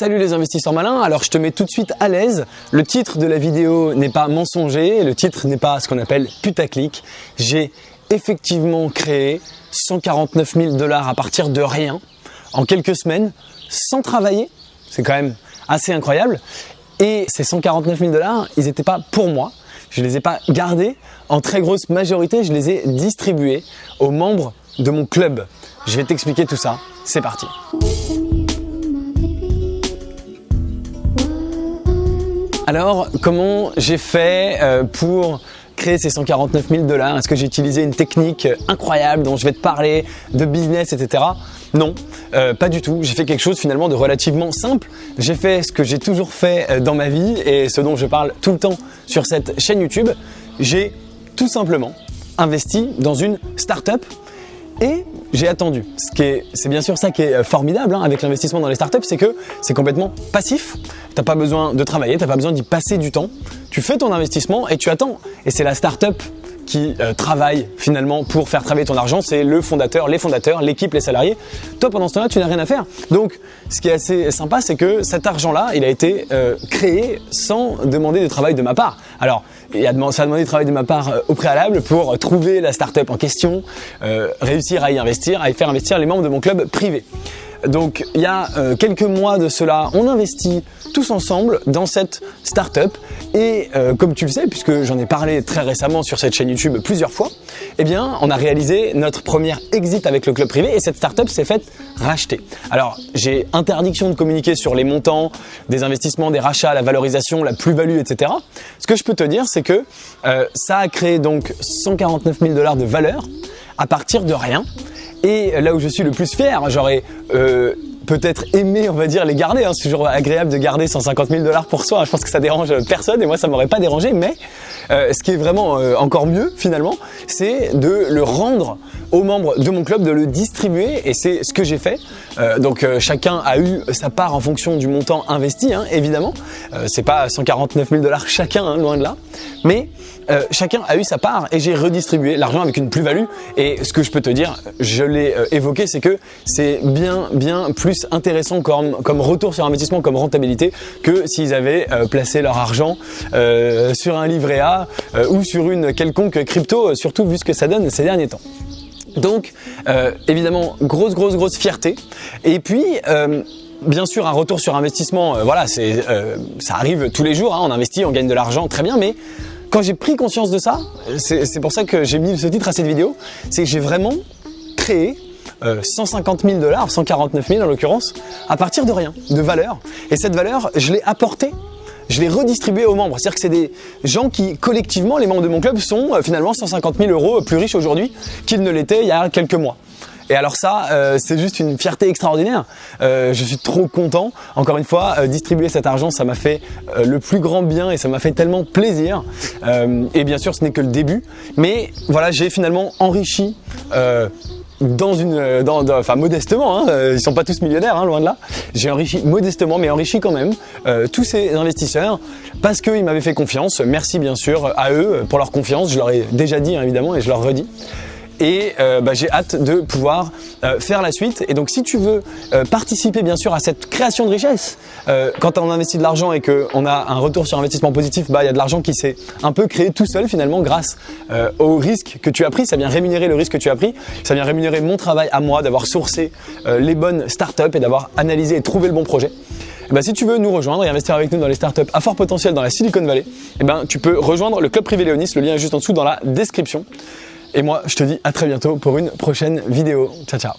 Salut les investisseurs malins, alors je te mets tout de suite à l'aise. Le titre de la vidéo n'est pas mensonger, le titre n'est pas ce qu'on appelle putaclic. J'ai effectivement créé 149 000 $ à partir de rien, en quelques semaines, sans travailler. C'est quand même assez incroyable. Et ces 149 000 $, ils n'étaient pas pour moi. Je ne les ai pas gardés. En très grosse majorité, je les ai distribués aux membres de mon club. Je vais t'expliquer tout ça. C'est parti. Alors, comment j'ai fait pour créer ces 149 000 $? Est-ce que j'ai utilisé une technique incroyable dont je vais te parler, de business, etc. Non, pas du tout. J'ai fait quelque chose finalement de relativement simple. J'ai fait ce que j'ai toujours fait dans ma vie et ce dont je parle tout le temps sur cette chaîne YouTube. J'ai tout simplement investi dans une start-up et j'ai attendu. C'est bien sûr ça qui est formidable avec l'investissement dans les startups, c'est que c'est complètement passif. T'as pas besoin de travailler, t'as pas besoin d'y passer du temps. Tu fais ton investissement et tu attends. Et c'est la startup qui travaille finalement pour faire travailler ton argent. C'est le fondateur, les fondateurs, l'équipe, les salariés. Toi, pendant ce temps-là, tu n'as rien à faire. Donc, ce qui est assez sympa, c'est que cet argent-là, il a été créé sans demander de travail de ma part. Alors, ça a demandé de travail de ma part au préalable pour trouver la startup en question, réussir à y investir, à y faire investir les membres de mon club privé. Donc, il y a quelques mois de cela, on investit tous ensemble dans cette startup et comme tu le sais, puisque j'en ai parlé très récemment sur cette chaîne YouTube plusieurs fois, eh bien, on a réalisé notre première exit avec le club privé et cette startup s'est faite racheter. Alors, j'ai interdiction de communiquer sur les montants des investissements, des rachats, la valorisation, la plus-value, etc. Ce que je peux te dire, c'est que ça a créé donc 149 000 $ de valeur à partir de rien. Et là où je suis le plus fier, j'aurais peut-être aimé, on va dire, les garder. C'est toujours agréable de garder 150 000 $ pour soi. Je pense que ça dérange personne et moi, ça m'aurait pas dérangé. Mais ce qui est vraiment encore mieux, finalement, c'est de le rendre aux membres de mon club, de le distribuer. Et c'est ce que j'ai fait. Donc, chacun a eu sa part en fonction du montant investi, évidemment. C'est pas 149 000 $ chacun, loin de là. Mais chacun a eu sa part et j'ai redistribué l'argent avec une plus-value. Et ce que je peux te dire, je l'ai évoqué, c'est que c'est bien plus intéressant comme retour sur investissement, comme rentabilité, que s'ils avaient placé leur argent sur un livret A ou sur une quelconque crypto, surtout vu ce que ça donne ces derniers temps. Donc, évidemment, grosse fierté. Et puis, bien sûr, un retour sur investissement, voilà, ça arrive tous les jours. On investit, on gagne de l'argent, très bien, mais quand j'ai pris conscience de ça, c'est pour ça que j'ai mis ce titre à cette vidéo, c'est que j'ai vraiment créé 150 000 $, 149 000 en l'occurrence, à partir de rien, de valeur. Et cette valeur, je l'ai apportée, je l'ai redistribuée aux membres. C'est-à-dire que c'est des gens qui, collectivement, les membres de mon club, sont finalement 150 000 € plus riches aujourd'hui qu'ils ne l'étaient il y a quelques mois. Et alors ça, c'est juste une fierté extraordinaire. Je suis trop content. Encore une fois, distribuer cet argent, ça m'a fait le plus grand bien et ça m'a fait tellement plaisir. Et bien sûr, ce n'est que le début. Mais voilà, j'ai finalement enrichi enfin modestement, ils sont pas tous millionnaires, loin de là. J'ai enrichi modestement, mais enrichi quand même tous ces investisseurs parce qu'ils m'avaient fait confiance. Merci bien sûr à eux pour leur confiance. Je leur ai déjà dit évidemment et je leur redis. Et j'ai hâte de pouvoir faire la suite. Et donc si tu veux participer bien sûr à cette création de richesse, quand on investit de l'argent et qu'on a un retour sur investissement positif, il y a de l'argent qui s'est un peu créé tout seul finalement grâce au risque que tu as pris. Ça vient rémunérer le risque que tu as pris. Ça vient rémunérer mon travail à moi d'avoir sourcé les bonnes startups et d'avoir analysé et trouvé le bon projet. Si tu veux nous rejoindre et investir avec nous dans les startups à fort potentiel dans la Silicon Valley, tu peux rejoindre le club privé Léonis. Le lien est juste en dessous dans la description. Et moi, je te dis à très bientôt pour une prochaine vidéo. Ciao, ciao.